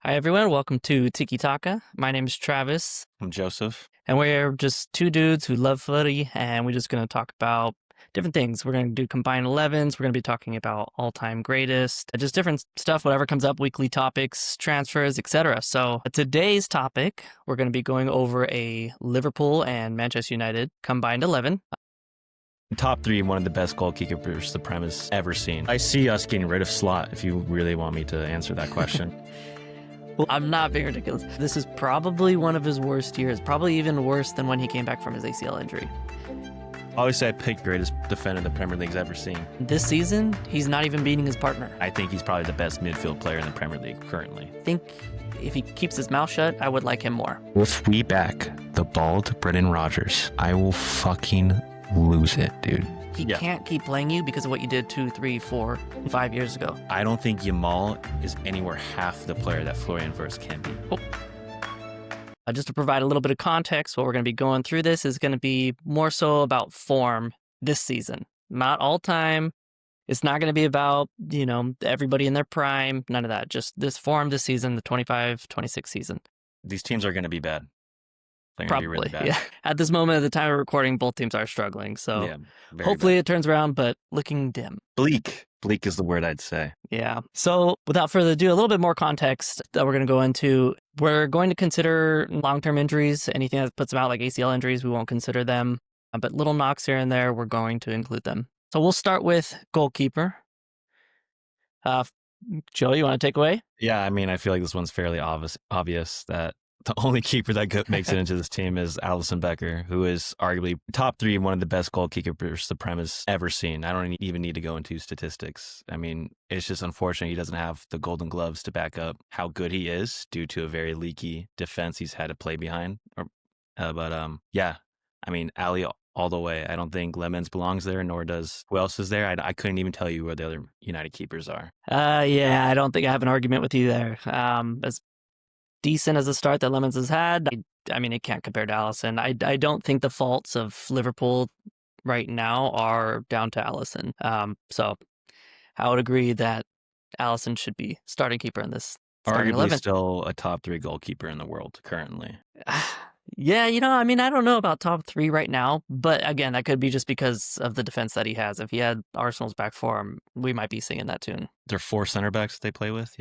Hi, everyone. Welcome to Tiki Talka. My name is Travis, I'm Joseph. and we're just two dudes who love footy, and we're just going to talk about different things. We're going to do combined 11s. We're going to be talking about all-time greatest, just different stuff, whatever comes up, weekly topics, transfers, etc. So today's topic, we're going to be going over a Liverpool and Manchester United combined 11. Top three, one of the best goalkeepers the Prem has ever seen. I see us getting rid of Slot if you really want me to answer that question. Well, I'm not being ridiculous. This is probably one of his worst years, probably even worse than when he came back from his ACL injury. Obviously, I picked greatest defender the Premier League's ever seen. This season, he's not even beating his partner. I think he's probably the best midfield player in the Premier League currently. I think if he keeps his mouth shut, I would like him more. If we back the bald Brendan Rodgers, I will fucking lose it, dude. He can't keep playing you because of what you did 2, 3, 4, 5 years ago. I don't think Yamal is anywhere half the player that Florian Wirtz can be. Just to provide a little bit of context, what we're going to be going through this is going to be more so about form this season, not all time. It's not going to be about, everybody in their prime, none of that. Just this form this season, the 25-26 season. These teams are going to be bad. They're going to be really bad. Yeah. At this moment at the time of recording, both teams are struggling. So hopefully it turns around, but looking dim. Bleak. Bleak is the word I'd say. Yeah. So without further ado, a little bit more context that we're going to go into. We're going to consider long-term injuries. Anything that puts them out, like ACL injuries, we won't consider them. But little knocks here and there, we're going to include them. So we'll start with goalkeeper. Joe, you want to take away? Yeah, I feel like this one's fairly obvious that the only keeper that makes it into this team is Alisson Becker, who is arguably top three, one of the best goalkeepers the Prem has ever seen. I don't even need to go into statistics. It's just unfortunate he doesn't have the golden gloves to back up how good he is due to a very leaky defense he's had to play behind. Ali all the way. I don't think Lemons belongs there, nor does who else is there. I couldn't even tell you where the other United keepers are. I don't think I have an argument with you there. As decent as a start that Lemons has had, it can't compare to Alisson. I don't think the faults of Liverpool right now are down to Alisson. So I would agree that Alisson should be starting keeper in this starting Arguably 11. Still a top three goalkeeper in the world currently. Yeah, I don't know about top three right now, but again, that could be just because of the defense that he has. If he had Arsenal's back four, we might be singing that tune. There are 4 center backs that they play with.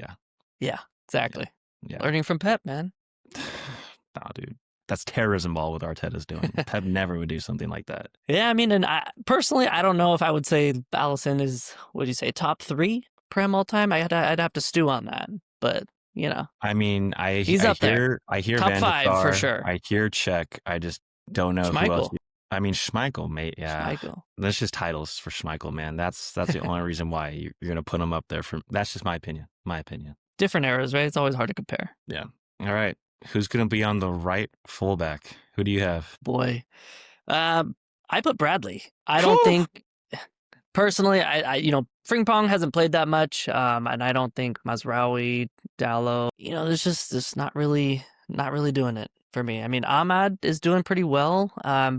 Yeah, exactly. Yeah. Learning from Pep, man. Nah, dude. That's terrorism ball what Arteta's doing. Pep never would do something like that. Yeah, personally, I don't know if I would say Alisson is, would you say, top 3 Prem all time? I'd have to stew on that, but, he's up there. I hear top Van 5 der Sar, for sure. I hear Czech. I just don't know who else. Schmeichel, mate. Yeah. Schmeichel. That's just titles for Schmeichel, man. That's the only reason why you're going to put him up there. That's just my opinion. Different eras, right? It's always hard to compare. Yeah. All right. Who's going to be on the right fullback? Who do you have? Boy. I put Bradley. I don't think, personally, Frimpong hasn't played that much, and I don't think Mazraoui, Dalot, there's just not really doing it for me. Ahmad is doing pretty well,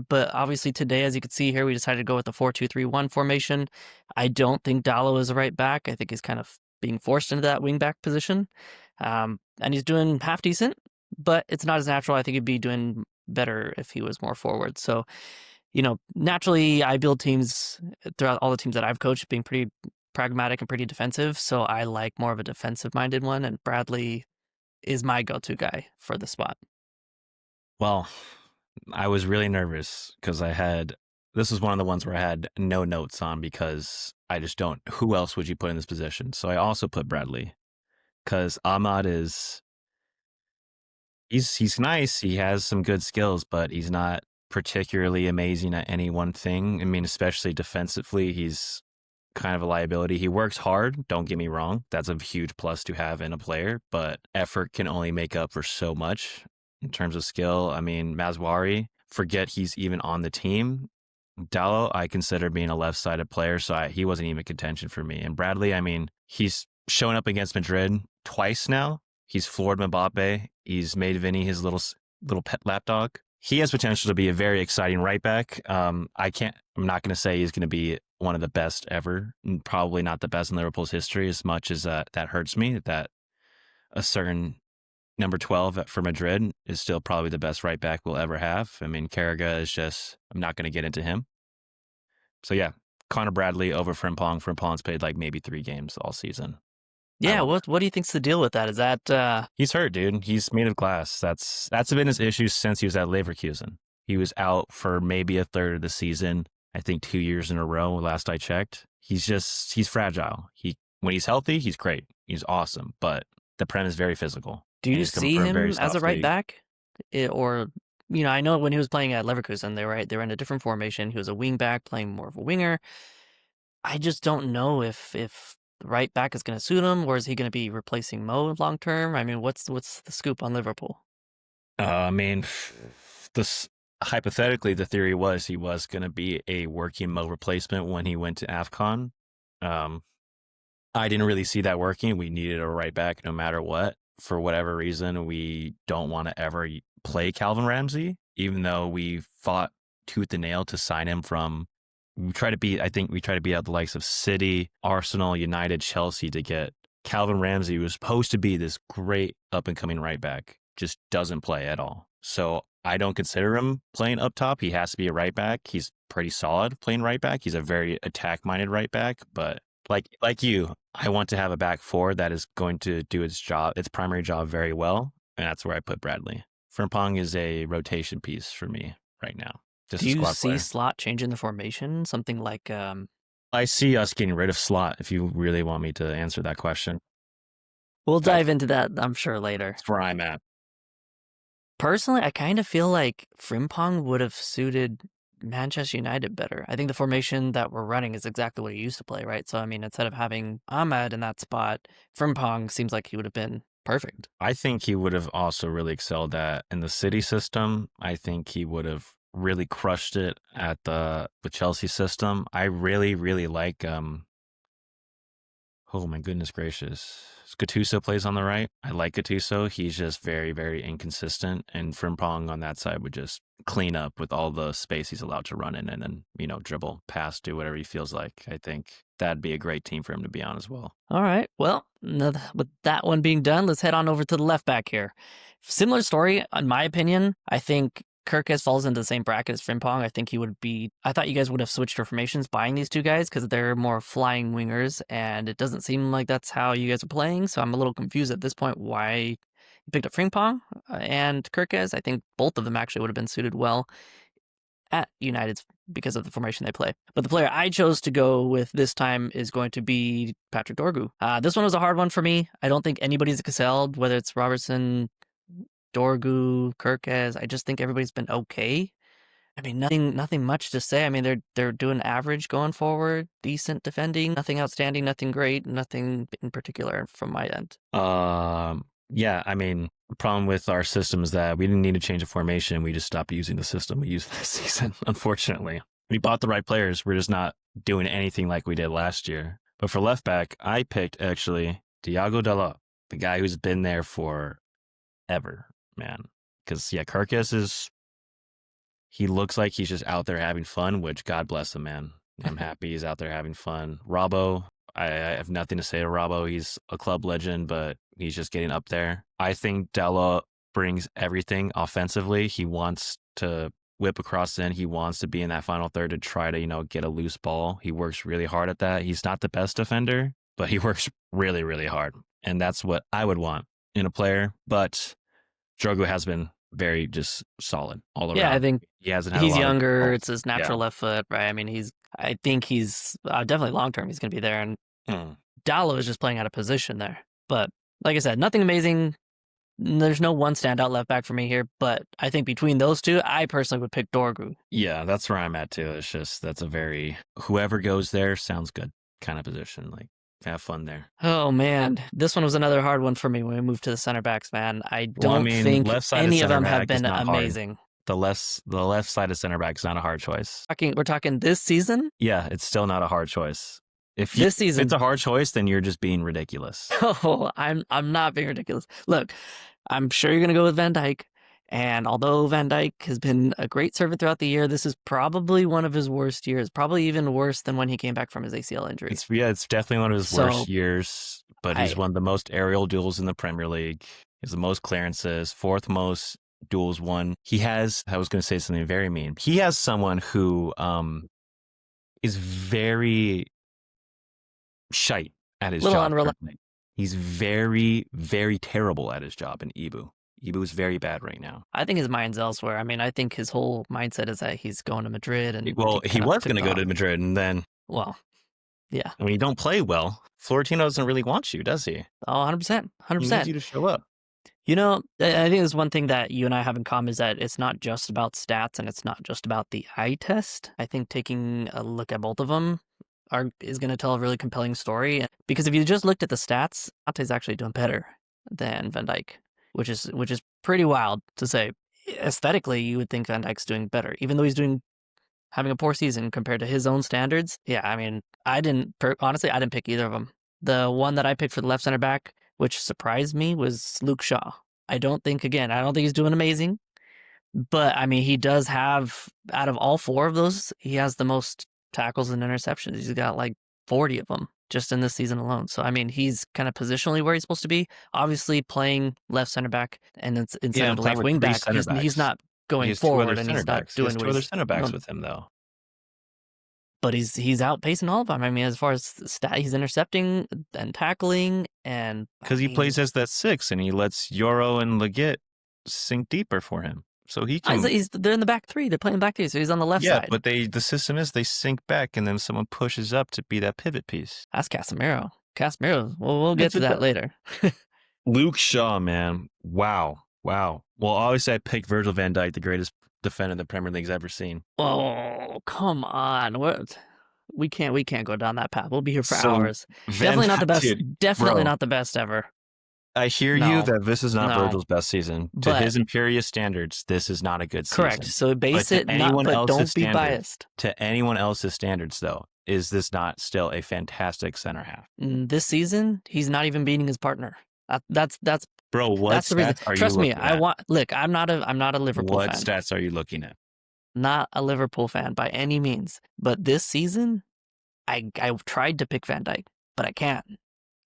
but obviously today, as you can see here, we decided to go with the 4-2-3-1 formation. I don't think Dalot is the right back. I think he's kind of being forced into that wing back position, and he's doing half decent, but it's not as natural. I think he'd be doing better if he was more forward. So, naturally, I build teams throughout all the teams that I've coached being pretty pragmatic and pretty defensive. So I like more of a defensive-minded one, and Bradley is my go-to guy for the spot. Well, I was really nervous because this was one of the ones where I had no notes on because I just don't. Who else would you put in this position? So I also put Bradley because Ahmad he's nice. He has some good skills, but he's not particularly amazing at any one thing. Especially defensively, he's kind of a liability. He works hard. Don't get me wrong. That's a huge plus to have in a player, but effort can only make up for so much in terms of skill. Mazraoui, forget he's even on the team. Dalot, I consider being a left-sided player, so he wasn't even contention for me. And Bradley, he's shown up against Madrid twice now. He's floored Mbappe. He's made Vinny his little pet lapdog. He has potential to be a very exciting right back. I'm not going to say he's going to be one of the best ever, and probably not the best in Liverpool's history, as much as that hurts me that a certain number 12 for Madrid is still probably the best right back we'll ever have. I mean, Carragher is just, I'm not going to get into him. So yeah, Connor Bradley over Frimpong. Frimpong's played like maybe 3 games all season. Yeah, what do you think's the deal with that? Is that He's hurt, dude. He's made of glass. That's been his issue since he was at Leverkusen. He was out for maybe a third of the season. I think 2 years in a row. Last I checked, he's fragile. When he's healthy, he's great. He's awesome. But the Prem is very physical. do you see him as a right back? Or I know when he was playing at Leverkusen, they were in a different formation. He was a wing back, playing more of a winger. I just don't know if the right back is going to suit him, or is he going to be replacing Mo long term? I mean, what's the scoop on Liverpool? I mean, hypothetically, the theory was he was going to be a working Mo replacement when he went to AFCON. I didn't really see that working. We needed a right back no matter what. For whatever reason, we don't want to ever play Calvin Ramsey, even though we fought tooth and nail to sign him from. We try to beat out the likes of City, Arsenal, United, Chelsea to get Calvin Ramsey, who was supposed to be this great up and coming right back, just doesn't play at all. So I don't consider him playing up top. He has to be a right back. He's pretty solid playing right back. He's a very attack minded right back, but like you, I want to have a back four that is going to do its primary job very well, and that's where I put Bradley. Frimpong is a rotation piece for me right now. Do you see Slot changing the formation? Something like I see us getting rid of Slot, if you really want me to answer that question. We'll dive into that, I'm sure, later. That's where I'm at. Personally, I kind of feel like Frimpong would have suited Manchester United better. I think the formation that we're running is exactly what he used to play, right? So, I mean, instead of having Ahmed in that spot, Frimpong seems like he would have been perfect. I think he would have also really excelled in the City system. I think he would have really crushed it at the Chelsea system. I really, really like oh my goodness gracious. Gattuso plays on the right. I like Gattuso. He's just very, very inconsistent. And Frimpong on that side would just clean up with all the space he's allowed to run in and then, dribble, pass, do whatever he feels like. I think that'd be a great team for him to be on as well. All right. Well, with that one being done, let's head on over to the left back here. Similar story, in my opinion. I think Kirkes falls into the same bracket as Frimpong. I thought you guys would have switched your formations buying these two guys because they're more flying wingers, and it doesn't seem like that's how you guys are playing. So I'm a little confused at this point why you picked up Frimpong and Kirkes. I think both of them actually would have been suited well at United because of the formation they play. But the player I chose to go with this time is going to be Patrick Dorgu. This one was a hard one for me. I don't think anybody's excelled, whether it's Robertson, Dorgu, Kirkes. I just think everybody's been okay. I mean, nothing much to say. I mean, they're doing average going forward, decent defending, nothing outstanding, nothing great, nothing in particular from my end. Yeah, I mean, the problem with our system is that we didn't need to change the formation. We just stopped using the system we used this season, unfortunately. We bought the right players. We're just not doing anything like we did last year. But for left back, I picked actually Diogo Dalot, the guy who's been there for ever, man. Because, yeah, Kirkes he looks like he's just out there having fun, which God bless him, man. I'm happy he's out there having fun. Robbo, I have nothing to say to Robbo. He's a club legend, but he's just getting up there. I think Dalot brings everything offensively. He wants to whip across in. He wants to be in that final third to try to, get a loose ball. He works really hard at that. He's not the best defender, but he works really, really hard. And that's what I would want in a player. But Drogo has been very just solid all around. Yeah, I think he's younger. It's his natural left foot, right? I mean, I think he's definitely long term. He's going to be there. And Dalot is just playing out of position there. But like I said, nothing amazing. There's no one standout left back for me here. But I think between those two, I personally would pick Dorgu. Yeah, that's where I'm at too. It's just that's a very whoever goes there sounds good kind of position. Like, have fun there. Oh, man. This one was another hard one for me when we moved to the center backs, man. I don't think any of them have been amazing. The left side of center back is not a hard choice. We're talking this season? Yeah, it's still not a hard choice. If it's a hard choice, then you're just being ridiculous. Oh, I'm not being ridiculous. Look, I'm sure you're going to go with Van Dijk. And although Van Dijk has been a great servant throughout the year, this is probably one of his worst years, probably even worse than when he came back from his ACL injury. It's definitely one of his worst years, but he's won the most aerial duels in the Premier League. He has the most clearances, fourth most duels won. He has, I was going to say something very mean. He has someone who is very shite at his Little job unreliable. currently. He's very, very terrible at his job in Ibu. Ibu is very bad right now. I think his mind's elsewhere. I mean, I think his whole mindset is that he's going to Madrid, and Well, he kind of was took going to go to Madrid, and then well, yeah. when you don't play well, Florentino doesn't really want you, does he? Oh, 100%. He needs 100%. you to show up. You know, I think there's one thing that you and I have in common is that it's not just about stats and it's not just about the eye test. I think taking a look at both of them is going to tell a really compelling story. Because if you just looked at the stats, Conte's actually doing better than Van Dijk, which is pretty wild to say. Aesthetically, you would think Van Dijk's doing better, even though he's having a poor season compared to his own standards. Yeah, I mean, honestly, I didn't pick either of them. The one that I picked for the left center back, which surprised me, was Luke Shaw. I don't think he's doing amazing, but I mean, he does have, out of all four of those, he has the most tackles and interceptions. He's got like 40 of them just in this season alone. So, I mean, he's kind of positionally where he's supposed to be. Obviously, playing left center back and instead of the left wing back, he's not going forward and he's not doing what two other center backs with him, though. But he's outpacing all of them. I mean, as far as he's intercepting and tackling, and because he plays as that 6, and he lets Yoro and Leggett sink deeper for him, so he can. They're in the back three. They're playing back three, so he's on the left side. Yeah, but the system is they sink back, and then someone pushes up to be that pivot piece. That's Casemiro. We'll get to that later. Luke Shaw, man, wow. Well, obviously I picked Virgil van Dijk, the greatest defender the Premier League's ever seen. Oh, come on! What? We can't go down that path. We'll be here for hours. Definitely not the best. Definitely not the best ever. I hear you that this is not Virgil's best season. To his Imperious standards, this is not a good season. Correct. So base it, but don't be biased. To anyone else's standards, though, is this not still a fantastic center half? This season, he's not even beating his partner. That's bro. What that's the reason. Are Trust you me, look. I'm not a Liverpool fan. What stats are you looking at? Not a Liverpool fan by any means. But this season, I tried to pick Van Dijk, but I can't.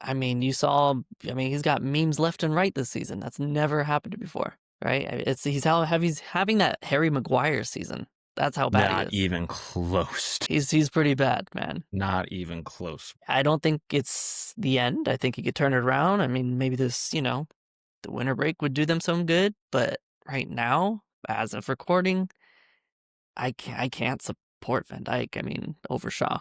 I mean, he's got memes left and right this season. That's never happened before, right? He's having that Harry Maguire season. That's how bad he is. Not even close. He's pretty bad, man. Not even close. I don't think it's the end. I think he could turn it around. I mean, maybe this, the winter break would do them some good. But right now, as of recording, I can't support Van Dijk. I mean, over Shaw.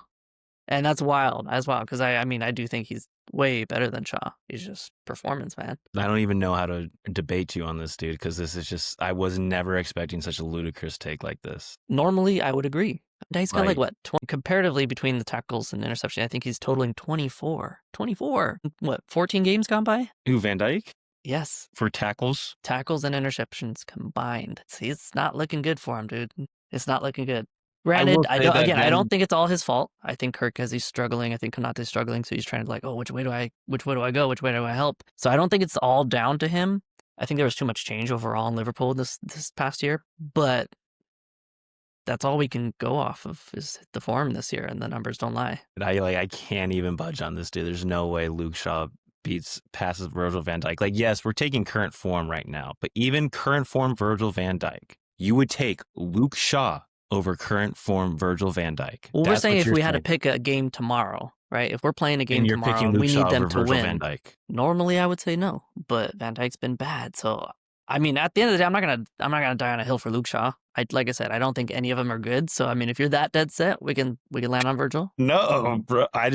And that's wild as well, because I do think he's way better than Shaw. He's just performance, man. I don't even know how to debate you on this, dude, because this is just, I was never expecting such a ludicrous take like this. Normally, I would agree. He's got like what, 20, comparatively between the tackles and interception, I think he's totaling 24. 24. What, 14 games gone by? Who, Van Dijk? Yes. For tackles? Tackles and interceptions combined. See, it's not looking good for him, dude. It's not looking good. Granted, I don't think it's all his fault. I think Kirk, as he's struggling, I think Konate's struggling, so he's trying to like, oh, which way do I go? Which way do I help? So I don't think it's all down to him. I think there was too much change overall in Liverpool this past year, but that's all we can go off of is the form this year, and the numbers don't lie. I can't even budge on this, dude. There's no way Luke Shaw passes Virgil van Dijk. Like, yes, we're taking current form right now, but even current form Virgil van Dijk, you would take Luke Shaw over current form Virgil van Dijk. Well, we're saying if we had to pick a game tomorrow, right? If we're playing a game tomorrow, we need them to win. Van Dijk. Normally, I would say no, but Van Dijk's been bad. So, I mean, at the end of the day, I'm not gonna die on a hill for Luke Shaw. Like I said, I don't think any of them are good. So, I mean, if you're that dead set, we can land on Virgil. No, bro. I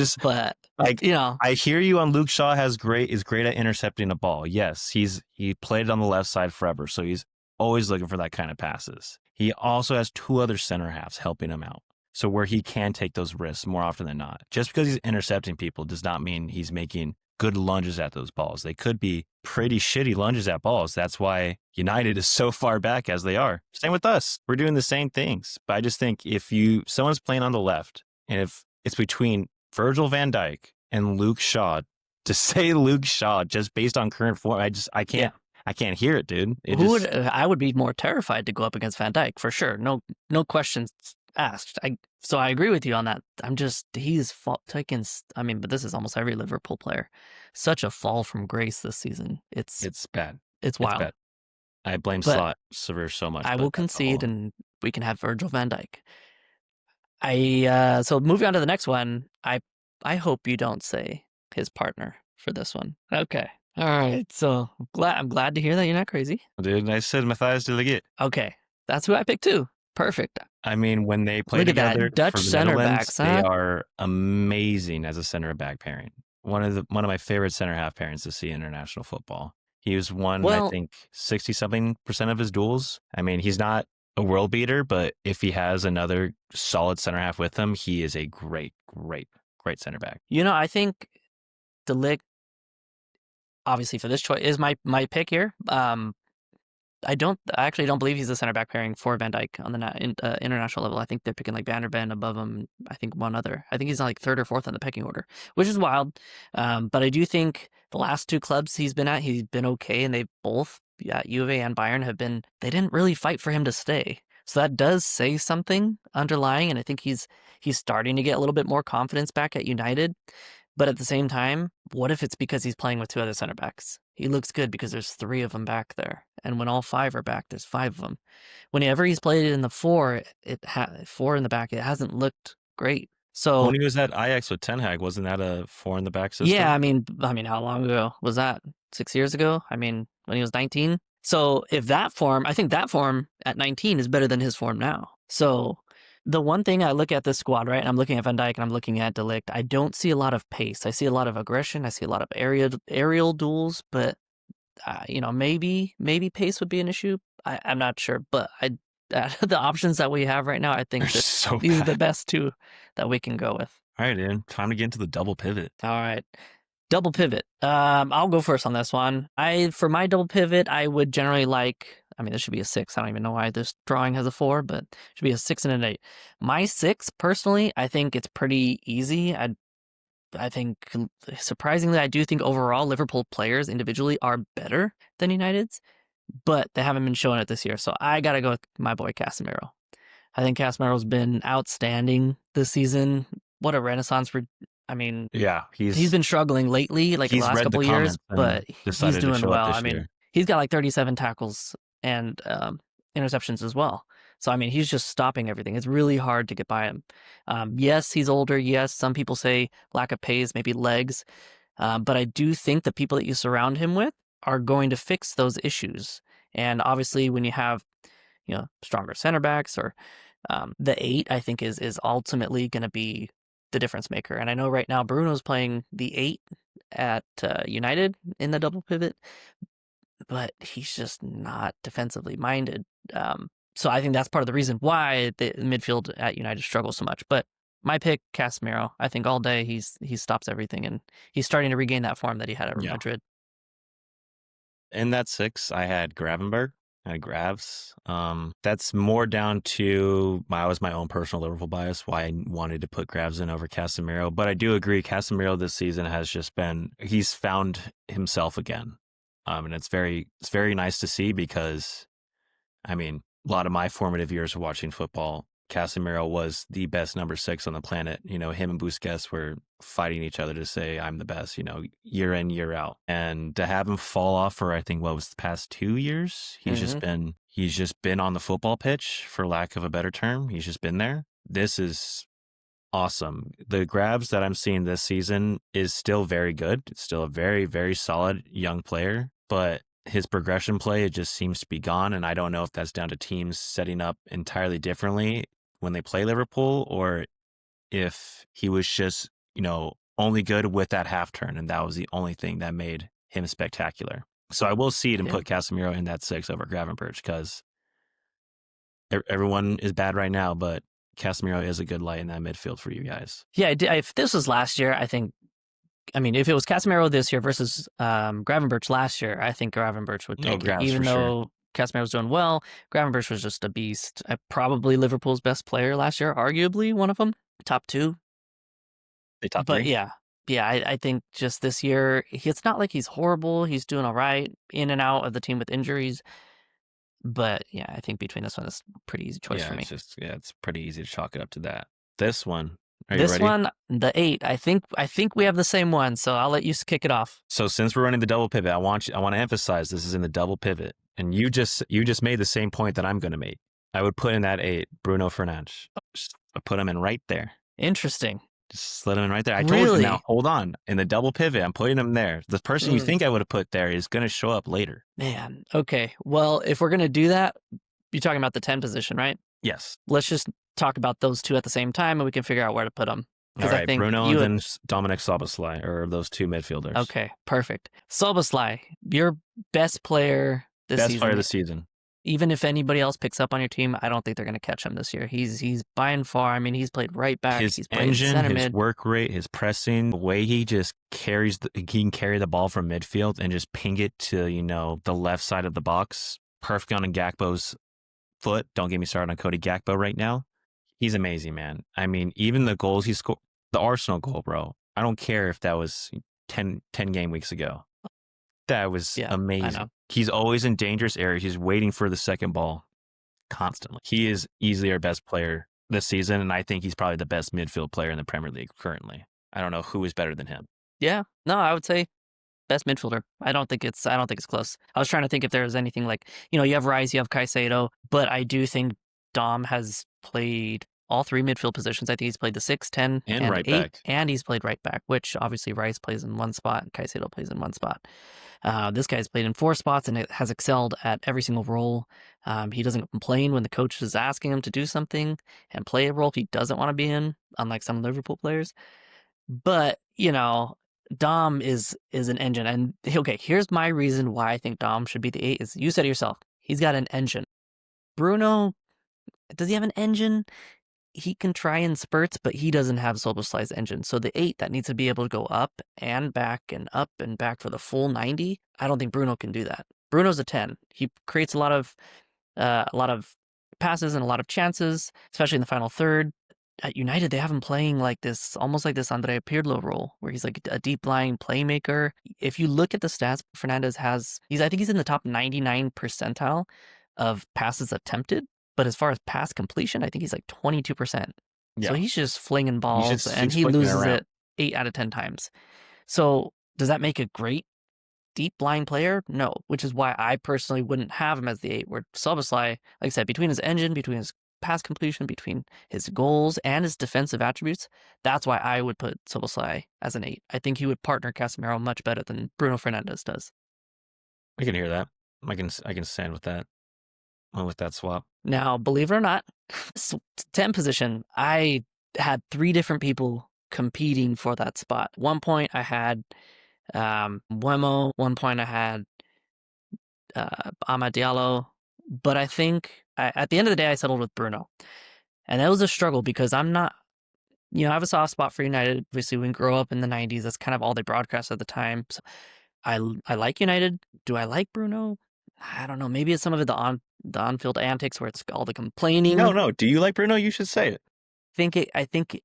hear you on Luke Shaw is great at intercepting a ball. Yes, he played on the left side forever, so he's always looking for that kind of passes. He also has two other center halves helping him out. So where he can take those risks more often than not. Just because he's intercepting people does not mean he's making good lunges at those balls. They could be pretty shitty lunges at balls. That's why United is so far back as they are. Same with us. We're doing the same things. But I just think if someone's playing on the left, and if it's between Virgil van Dijk and Luke Shaw, to say Luke Shaw just based on current form, I can't. Yeah. I can't hear it, dude. I would be more terrified to go up against Van Dijk for sure. No questions asked. So I agree with you on that. He's taken. I mean, but this is almost every Liverpool player. Such a fall from grace this season. It's bad. It's It's wild. bad. I blame But Slot for so much, I will but that's a concede, whole. and we can have Virgil van Dijk. So moving on to the next one, I hope you don't say his partner for this one. Okay. All right. So I'm glad to hear that you're not crazy. Dude, I said Matthias de Ligt. Okay. That's who I picked too. Perfect. I mean, when they play Look at together that. Dutch for the center Netherlands, backs, they huh? are amazing as a center back pairing. One of my favorite center half pairings to see in international football. He's won, I Well, think, 60-something% of his duels. I mean, he's not a world beater, but if he has another solid center half with him, he is a great, great, great center back. I think De Ligt, obviously for this choice, is my pick here. I actually don't believe he's a center back pairing for Van Dijk on the international level. I think they're picking like Van der Ven above him. I think one other. I think he's like third or fourth in the pecking order, which is wild. But I do think the last two clubs he's been at, he's been okay, and they both, Juve and Bayern they didn't really fight for him to stay. So that does say something underlying, and I think he's starting to get a little bit more confidence back at United. But at the same time, what if it's because he's playing with two other center backs? He looks good because there's three of them back there. And when all five are back, there's five of them. Whenever he's played in the four, four in the back, it hasn't looked great. So When he was at Ajax with Ten Hag, wasn't that a four in the back yeah, system? how long ago was that? 6 years ago? I mean, when he was 19. So I think that form at 19 is better than his form now. So the one thing I look at this squad, right? And I'm looking at Van Dijk and I'm looking at De Ligt. I don't see a lot of pace. I see a lot of aggression. I see a lot of aerial duels, but maybe pace would be an issue. I'm not sure, but the options that we have right now, I think They're that so these are the bad. best two that we can go with. All right, dude. Time to get into the double pivot. All right. Double pivot. I'll go first on this one. For my double pivot, I would generally this should be a 6. I don't even know why this drawing has a 4, but it should be a 6 and an 8. My 6, personally, I think it's pretty easy. I think, surprisingly, I do think overall Liverpool players individually are better than United's, but they haven't been showing it this year. So I got to go with my boy Casemiro. I think Casemiro's been outstanding this season. What a renaissance for, Yeah, he's been struggling lately, like the he's last read the couple of years, comments and but he's decided to doing show up well. this year. He's got like 37 tackles and interceptions as well. So, he's just stopping everything. It's really hard to get by him. Yes, he's older. Yes, some people say lack of pace, maybe legs. But I do think the people that you surround him with are going to fix those issues. And obviously, when you have, stronger center backs or the 8, I think is ultimately going to be the difference maker. And I know right now Bruno's playing the 8 at United in the double pivot, but he's just not defensively minded. So I think that's part of the reason why the midfield at United struggles so much. But my pick, Casemiro. I think all day he stops everything, and he's starting to regain that form that he had at Yeah. Madrid. In that 6, I had Gravenberg. I had Gravs. That's more down to my own personal Liverpool bias, why I wanted to put Gravs in over Casemiro. But I do agree, Casemiro this season has just he's found himself again. And it's very nice to see because, a lot of my formative years of watching football, Casemiro was the best number 6 on the planet. Him and Busquets were fighting each other to say, I'm the best, year in, year out. And to have him fall off for, I think, what was the past 2 years, he's just been on the football pitch, for lack of a better term. He's just been there. This is awesome. The Gravs that I'm seeing this season is still very good. It's still a very, very solid young player, but his progression play, it just seems to be gone. And I don't know if that's down to teams setting up entirely differently when they play Liverpool, or if he was just, only good with that half turn. And that was the only thing that made him spectacular. So I will see it and put Casemiro in that 6 over Gravenberch, because everyone is bad right now, but Casemiro is a good light in that midfield for you guys. Yeah, if this was last year, I think, if it was Casemiro this year versus Gravenberch last year, I think Gravenberch would take it. Even though Casemiro was doing well, Gravenberch was just a beast. Probably Liverpool's best player last year, arguably one of them, top 2. Top but 3? I think just this year, it's not like he's horrible. He's doing all right, in and out of the team with injuries. But yeah, I think between this one, it's a pretty easy choice for me. It's pretty easy to chalk it up to that. This one, Are you This ready? one, the 8. I think we have the same one, so I'll let you kick it off. So since we're running the double pivot, I want to emphasize this is in the double pivot, and you just made the same point that I'm going to make. I would put in that 8 Bruno Fernandes. Just put him in right there. Interesting. Just slid him in right there. I told you. Really? Now hold on. In the double pivot, I'm putting him there. The person you think I would have put there is going to show up later. Man. Okay. Well, if we're gonna do that, you're talking about the 10 position, right? Yes. Let's just talk about those two at the same time, and we can figure out where to put them. All right, I think Bruno you and then Dominic Szoboszlai are those two midfielders. Okay, perfect. Szoboszlai, your best player this season. Best player of the season. Even if anybody else picks up on your team, I don't think they're going to catch him this year. He's by and far. I mean, he's played right back. His he's played engine, center his mid. work rate, his pressing, the way he just carries, he can carry the ball from midfield and just ping it to the left side of the box. Perfect on Gakpo's foot. Don't get me started on Cody Gakpo right now. He's amazing, man. I mean, even the goals he scored, the Arsenal goal, bro. I don't care if that was 10 game weeks ago. That was amazing. He's always in dangerous areas. He's waiting for the second ball constantly. He is easily our best player this season, and I think he's probably the best midfield player in the Premier League currently. I don't know who is better than him. Yeah, no, I would say best midfielder. I don't think it's close. I was trying to think if there was anything like, you have Rice, you have Caicedo, but I do think Dom has played all three midfield positions. I think he's played the 6, 10, and right 8, back. and he's played right back, which obviously Rice plays in one spot and Caicedo plays in one spot. This guy's played in 4 spots and has excelled at every single role. He doesn't complain when the coach is asking him to do something and play a role he doesn't want to be in, unlike some Liverpool players. But, Dom is an engine. And okay, here's my reason why I think Dom should be the 8 is you said it yourself. He's got an engine. Bruno, does he have an engine? He can try in spurts, but he doesn't have Szoboszlai's engine. So the 8 that needs to be able to go up and back for the full 90, I don't think Bruno can do that. Bruno's a 10. He creates a lot of passes and a lot of chances, especially in the final third. At United, they have him playing like this, almost like this Andrea Pirlo role, where he's like a deep lying playmaker. If you look at the stats, Fernandes I think he's in the top 99 percentile of passes attempted. But as far as pass completion, I think he's like 22%. Yeah. So he's just flinging balls, and he loses it 8 out of 10 times. So does that make a great deep lying player? No, which is why I personally wouldn't have him as the 8. Where Szoboszlai, like I said, between his engine, between his pass completion, between his goals and his defensive attributes, that's why I would put Szoboszlai as an 8. I think he would partner Casemiro much better than Bruno Fernandes does. I can hear that. I can stand with that. With that swap. Now, believe it or not, 10 position, I had 3 different people competing for that spot. One point I had Wemo. One point I had Amad Diallo. But I think at the end of the day, I settled with Bruno. And that was a struggle because I'm not, I have a soft spot for United. Obviously, we grew up in the 90s. That's kind of all they broadcast at the time. So I like United. Do I like Bruno? I don't know. Maybe it's some of the on-field antics where it's all the complaining. No. Do you like Bruno? You should say it. I think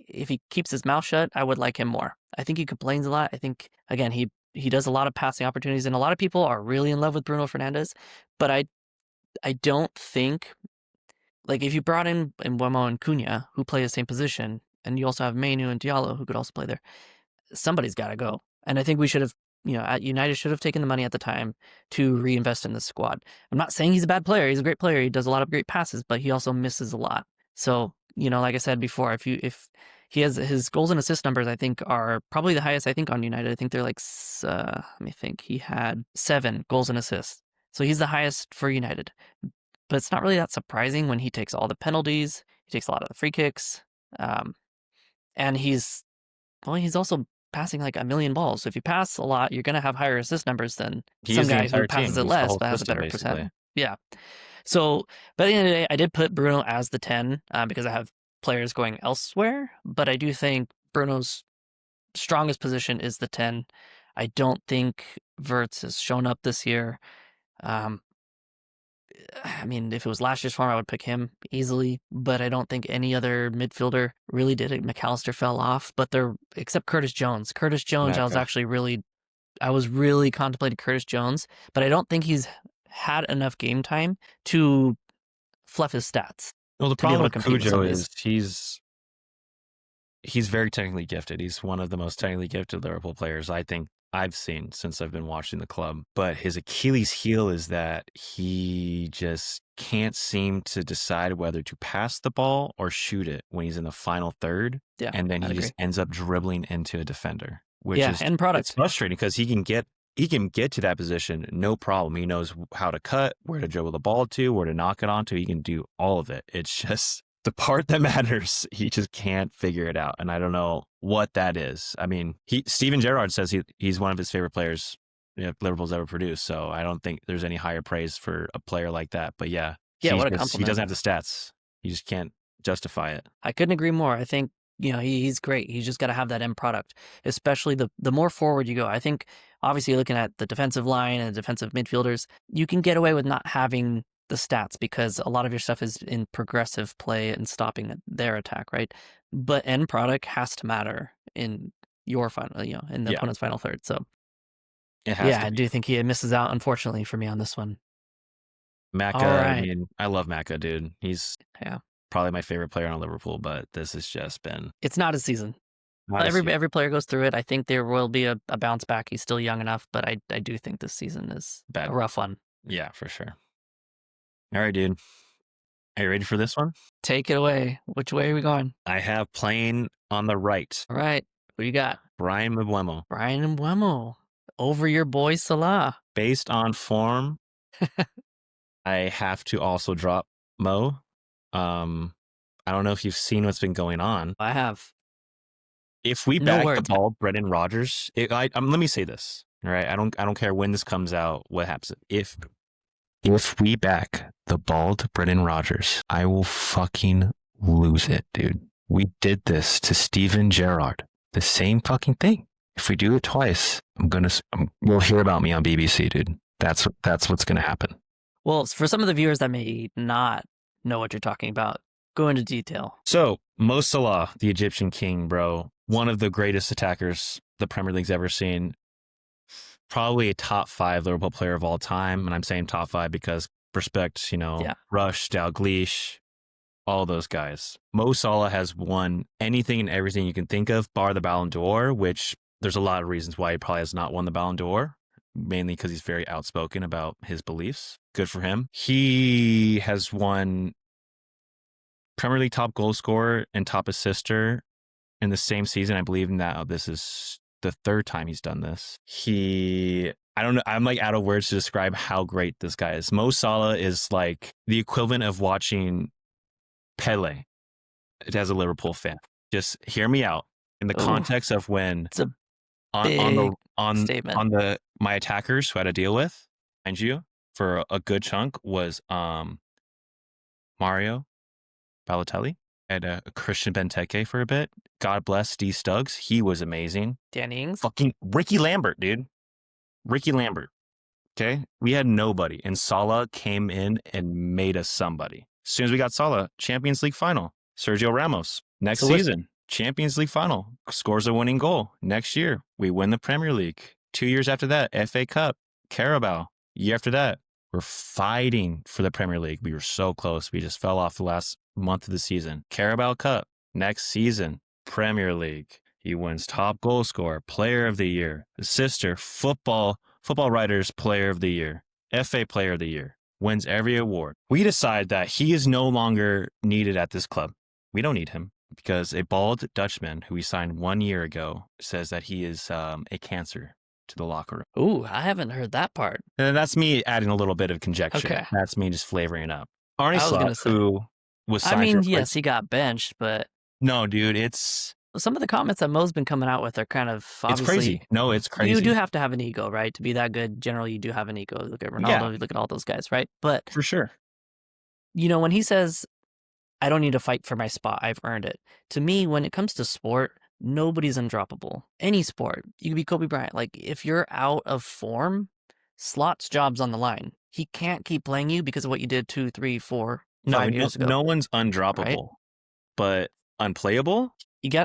if he keeps his mouth shut, I would like him more. I think he complains a lot. I think, again, he does a lot of passing opportunities, and a lot of people are really in love with Bruno Fernandes. But I don't think, like, if you brought in Mbeumo and Cunha, who play the same position, and you also have Mainu and Diallo, who could also play there, somebody's got to go. And I think we should have, at United should have taken the money at the time to reinvest in this squad. I'm not saying he's a bad player. He's a great player. He does a lot of great passes, but he also misses a lot. So, like I said before, if he has his goals and assist numbers, I think are probably the highest, I think, on United. I think they're like, let me think. He had 7 goals and assists. So he's the highest for United. But it's not really that surprising when he takes all the penalties. He takes a lot of the free kicks. And he's also passing like a million balls. So if you pass a lot, you're going to have higher assist numbers than some guy who passes it less but has a better percent. Yeah. So, but at the end of the day, I did put Bruno as the 10 because I have players going elsewhere. But I do think Bruno's strongest position is the 10. I don't think Wirtz has shown up this year. I mean, if it was last year's form, I would pick him easily, but I don't think any other midfielder really did it. McAllister fell off, but except Curtis Jones. Curtis Jones, I was really contemplating Curtis Jones, but I don't think he's had enough game time to fluff his stats. Well, the problem with Cujo is he's he's very technically gifted. He's one of the most technically gifted Liverpool players I think I've seen since I've been watching the club. But his Achilles heel is that he just can't seem to decide whether to pass the ball or shoot it when he's in the final third. Yeah, And then I'd he agree. just ends up dribbling into a defender, which Yeah, is end it's product. frustrating because he can get to that position no problem. He knows how to cut, where to dribble the ball to, where to knock it onto. He can do all of it. It's just the part that matters. He just can't figure it out, and I don't know what that is. I mean, Steven Gerrard says he's one of his favorite players Liverpool's ever produced. So I don't think there's any higher praise for a player like that. But yeah, Yeah, what a he compliment. doesn't have the stats. He just can't justify it. I couldn't agree more. I think, he's great. He's just got to have that end product, especially the more forward you go. I think, obviously, looking at the defensive line and defensive midfielders, you can get away with not having the stats because a lot of your stuff is in progressive play and stopping their attack, right? But end product has to matter in your final, in the Yeah. opponent's final third. So, It has yeah, to I be. do think he misses out, unfortunately, for me on this one. Macca, All I right. mean, I love Macca, dude. He's Yeah. probably my favorite player on Liverpool, but this has just been It's not a season. not a season. Every player goes through it. I think there will be a bounce back. He's still young enough, but I do think this season is Bad. a rough one. Yeah, for sure. All right, dude. Are you ready for this one? Take it away. Which way are we going? I have playing on the right, All right. Who you got? Brian Mbeumo. Brian Mbeumo. Over your boy Salah. Based on form, I have to also drop Mo. I don't know if you've seen what's been going on. I have. If we No back the words. ball, Brendan Rodgers. Let me say this. All right, I don't care when this comes out. What happens if we back the bald Brendan Rodgers? I will fucking lose it, dude. We did this to Steven Gerrard. The same fucking thing. If we do it twice, we'll hear about me on BBC, dude. That's what's gonna happen. Well, for some of the viewers that may not know what you're talking about, go into detail. So, Mo Salah, the Egyptian king, bro, one of the greatest attackers the Premier League's ever seen. Probably a top 5 Liverpool player of all time. And I'm saying top 5 because respect, Rush, Dalglish, all those guys. Mo Salah has won anything and everything you can think of, bar the Ballon d'Or, which there's a lot of reasons why he probably has not won the Ballon d'Or, mainly because he's very outspoken about his beliefs. Good for him. He has won Premier League top goal scorer and top assister in the same season. I believe now this is the 3rd time he's done this. I don't know. I'm like out of words to describe how great this guy is. Mo Salah is like the equivalent of watching Pele as a Liverpool fan. Just hear me out in the context of when it's a statement. on the my attackers who I had to deal with, mind you, for a good chunk was Mario Balotelli and Christian Benteke for a bit. God bless D Stuggs. He was amazing. Danny Ings. Fucking Ricky Lambert, dude. Ricky Lambert. Okay? We had nobody. And Salah came in and made us somebody. As soon as we got Salah, Champions League final. Sergio Ramos. Next season, Champions League final. Scores a winning goal. Next year, we win the Premier League. 2 years after that, FA Cup. Carabao. Year after that, we're fighting for the Premier League. We were so close. We just fell off the last month of the season. Carabao Cup. Next season, Premier League. He wins top goal scorer, player of the year, assister, football writers, player of the year, FA player of the year, wins every award. We decide that he is no longer needed at this club. We don't need him because a bald Dutchman who we signed 1 year ago says that he is a cancer to the locker room. Ooh, I haven't heard that part. And that's me adding a little bit of conjecture. Okay. That's me just flavoring it up. Arne Slot, who was signed yes, he got benched, but... No, dude, it's... Some of the comments that Mo's been coming out with are kind of obviously... It's crazy. No, it's crazy. You do have to have an ego, right? To be that good, generally you do have an ego. Look at Ronaldo, you look at all those guys, right? But... For sure. When he says, I don't need to fight for my spot, I've earned it. To me, when it comes to sport, nobody's undroppable. Any sport. You could be Kobe Bryant. Like, if you're out of form, Slot's job's on the line. He can't keep playing you because of what you did 2, 3, 4, 5 years ago. No one's undroppable, right? But unplayable?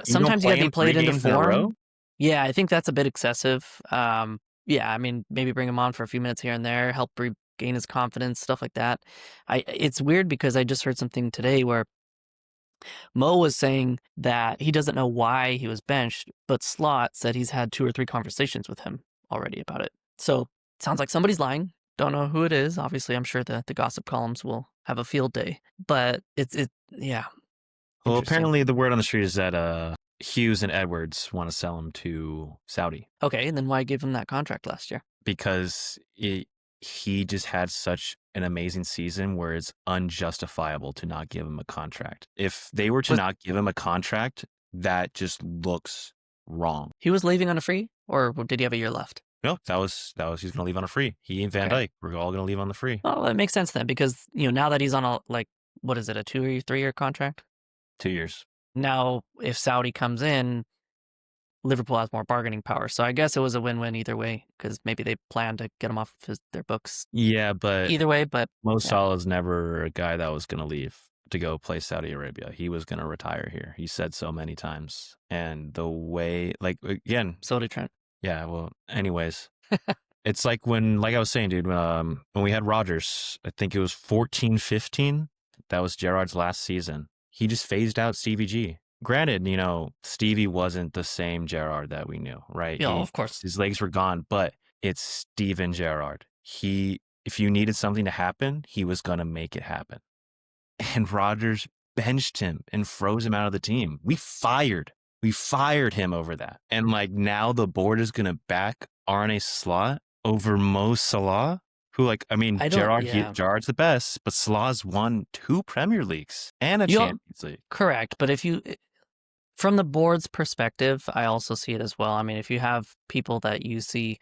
Sometimes you got to be played into form. Yeah, I think that's a bit excessive. Yeah, I mean, maybe bring him on for a few minutes here and there, help regain his confidence, stuff like that. It's weird because I just heard something today where Mo was saying that he doesn't know why he was benched, but Slot said he's had 2 or 3 conversations with him already about it. So sounds like somebody's lying. Don't know who it is. Obviously, I'm sure the gossip columns will have a field day. But yeah, Well, interesting. apparently the word on the street is that Hughes and Edwards want to sell him to Saudi. Okay, and then why give him that contract last year? Because he just had such an amazing season where it's unjustifiable to not give him a contract. If they were to not give him a contract, that just looks wrong. He was leaving on a free, or did he have a year left? No, that was he's going to leave on a free. He and Van Dijk, we're all going to leave on the free. Oh, that makes sense then, because now that he's on a what is it, a 2 or 3 year contract? 2 years. Now, if Saudi comes in, Liverpool has more bargaining power. So I guess it was a win-win either way, because maybe they plan to get him off their books. Yeah, but either way, but Mo Salah's never a guy that was going to leave to go play Saudi Arabia. He was going to retire here. He said so many times. And the way, again. So did Trent. Yeah, well, anyways. It's like I was saying, dude, when we had Rodgers, I think it was 14-15. That was Gerrard's last season. He just phased out Stevie G. Granted, Stevie wasn't the same Gerrard that we knew, right? Yeah, of course. His legs were gone, but it's Steven Gerrard. If you needed something to happen, he was going to make it happen. And Rodgers benched him and froze him out of the team. We fired him over that. And now the board is going to back Arne Slot over Mo Salah, who Gerrard's the best, but Salah's won 2 Premier Leagues and a Champions League. Correct. But from the board's perspective, I also see it as well. I mean, if you have people that you see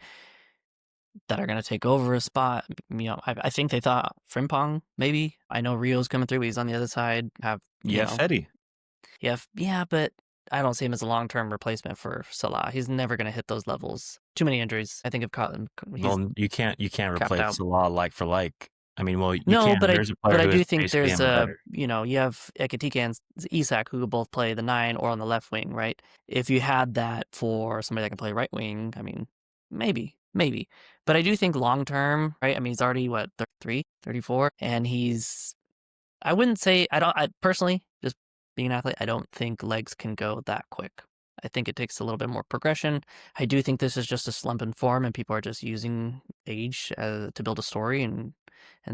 that are going to take over a spot, I think they thought Frimpong, maybe. I know Rio's coming through, but he's on the other side. Fetty. Yeah, but I don't see him as a long-term replacement for Salah. He's never going to hit those levels. Too many injuries. I think of Cotton. Well, you can't replace Salah like for like. I mean, well, but I do think there's you have Ekitike and Isak who could both play the 9 or on the left wing, right? If you had that for somebody that can play right wing, I mean, maybe. But I do think long-term, right? I mean, he's already, 33, 34, and I wouldn't say, I personally, just being an athlete, I don't think legs can go that quick. I think it takes a little bit more progression. I do think this is just a slump in form, and people are just using age to build a story and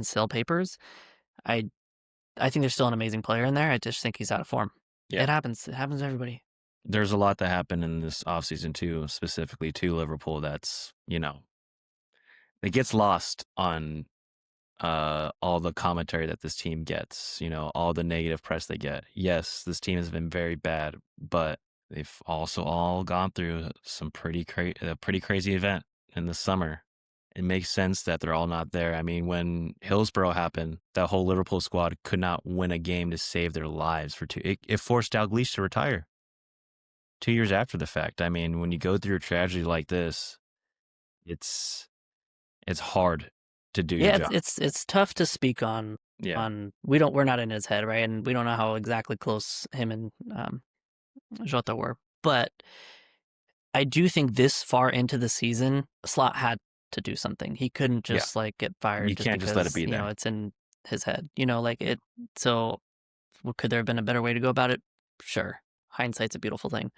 sell papers. I think there's still an amazing player in there. I just think he's out of form. Yeah. It happens. It happens to everybody. There's a lot that happened in this offseason too, specifically to Liverpool. That's it gets lost on all the commentary that this team gets, all the negative press they get. Yes, this team has been very bad, but they've also all gone through some pretty crazy event in the summer. It makes sense that they're all not there. I mean, when Hillsborough happened, that whole Liverpool squad could not win a game to save their lives for 2. It forced Dalglish to retire 2 years after the fact. I mean, when you go through a tragedy like this, it's hard to do your job. It's tough to speak on. Yeah. We're not in his head, right? And we don't know how exactly close him and Jota were. But I do think this far into the season, Slot had to do something. He couldn't just get fired. You can't just let it be there. It's in his head. So could there have been a better way to go about it? Sure. Hindsight's a beautiful thing.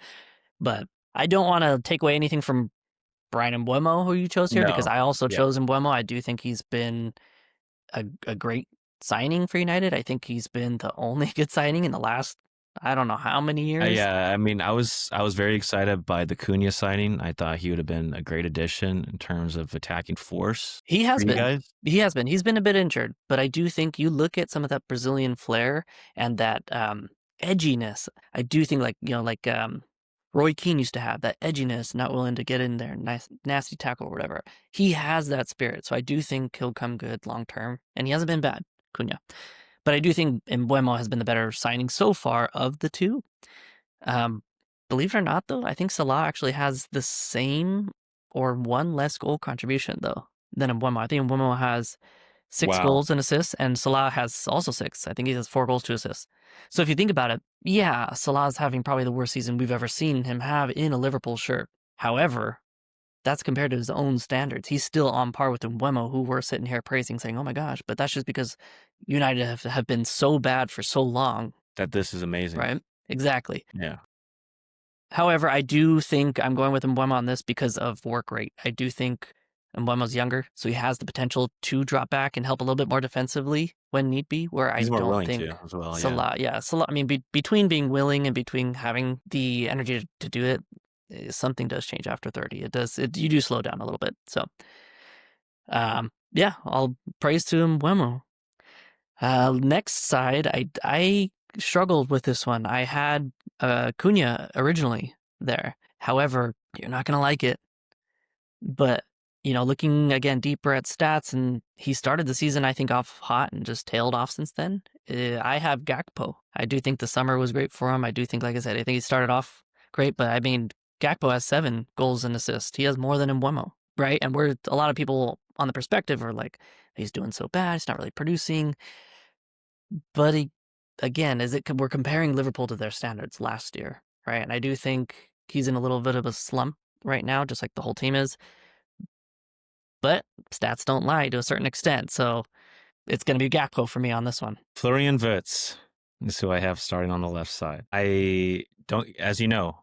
But I don't want to take away anything from Brian Mbeumo, who you chose here, because I also chose Mbeumo. I do think he's been a great signing for United. I think he's been the only good signing in the last, I don't know how many years. Yeah, I mean, I was very excited by the Cunha signing. I thought he would have been a great addition in terms of attacking force. He has been. He has been. He's been a bit injured, but I do think you look at some of that Brazilian flair and that edginess. I do think Roy Keane used to have that edginess, not willing to get in there, nasty tackle or whatever. He has that spirit, so I do think he'll come good long term, and he hasn't been bad, Cunha. But I do think Mbeumo has been the better signing so far of the two. Believe it or not, though, I think Salah actually has the same or one less goal contribution, though, than Mbeumo. I think Mbeumo has 6 goals and assists, and Salah has also 6. I think he has 4 goals, 2 assists. So if you think about it, yeah, Salah's having probably the worst season we've ever seen him have in a Liverpool shirt. However, that's compared to his own standards. He's still on par with Mbeumo, who we're sitting here praising, saying, oh my gosh, but that's just because United have been so bad for so long that this is amazing. right? Exactly. Yeah. However, I do think I'm going with Mbeumo on this because of work rate. I do think Mbeumo's younger, so he has the potential to drop back and help a little bit more defensively when need be, where I He's more don't willing to think as well. Yeah. Salah, yeah, Salah, I mean, between being willing and between having the energy to do it, something does change after 30. It does, you do slow down a little bit. So, yeah, I'll praise to Mbeumo. Next side, I struggled with this one. I had Cunha originally there. However, you're not gonna like it. But looking again deeper at stats, and he started the season I think off hot and just tailed off since then. I have Gakpo. I do think the summer was great for him. I do think, like I said, I think he started off great. But I mean, Gakpo has 7 goals and assists. He has more than Mbeumo, right? And we're a lot of people on the perspective are like, he's doing so bad. He's not really producing. But again, we're comparing Liverpool to their standards last year, right? And I do think he's in a little bit of a slump right now, just like the whole team is. But stats don't lie to a certain extent, so it's going to be Gakpo for me on this one. Florian Wirtz is who I have starting on the left side. I don't, as you know,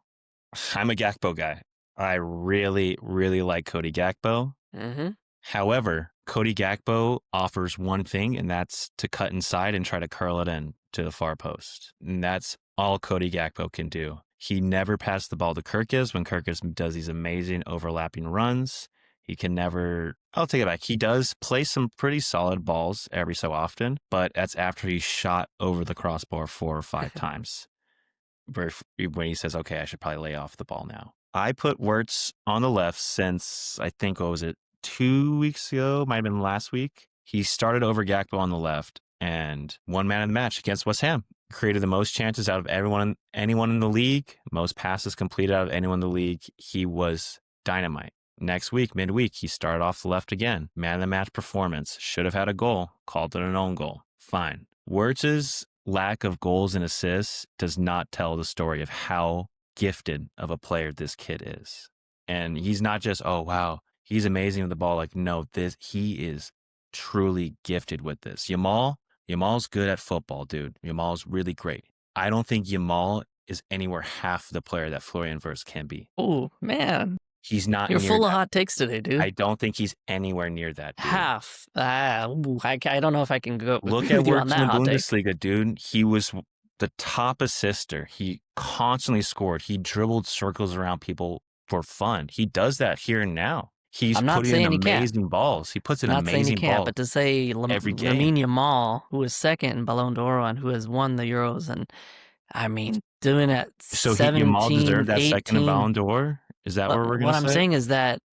I'm a Gakpo guy. I really, really like Cody Gakpo. Mm-hmm. However, Cody Gakpo offers one thing, and that's to cut inside and try to curl it in to the far post. And that's all Cody Gakpo can do. He never passed the ball to Kirkus when Kirkus does these amazing overlapping runs. He can never, I'll take it back. He does play some pretty solid balls every so often, but that's after he's shot over the crossbar 4 or 5 times. When he says, okay, I should probably lay off the ball now. I put Wirtz on the left since, I think, what was it, 2 weeks ago? Might have been last week. He started over Gakpo on the left and won man of the match against West Ham. Created the most chances out of anyone in the league, most passes completed out of anyone in the league. He was dynamite. Next week, midweek, he started off the left again. Man of the match performance. Should have had a goal. Called it an own goal. Fine. Wirtz's lack of goals and assists does not tell the story of how gifted of a player this kid is. And he's not just, oh, wow, he's amazing with the ball. Like, no, he is truly gifted with this. Yamal's good at football, dude. Yamal's really great. I don't think Yamal is anywhere half the player that Florian Wirtz can be. Oh, man. He's not. You're full of hot takes today, dude. I don't think he's anywhere near that, dude. Half. I don't know if I can go Look with at you Wirtz on in that the hot take. Bundesliga, dude. He was the top assister. He constantly scored. He dribbled circles around people for fun. He does that here and now. He's putting in amazing balls. He puts in amazing balls. But to say Lamine Yamal, who is second in Ballon d'Or and who has won the Euros, and I mean, doing it 17, Yamal deserved that 18. second in Ballon d'Or? Is that what we're going to say?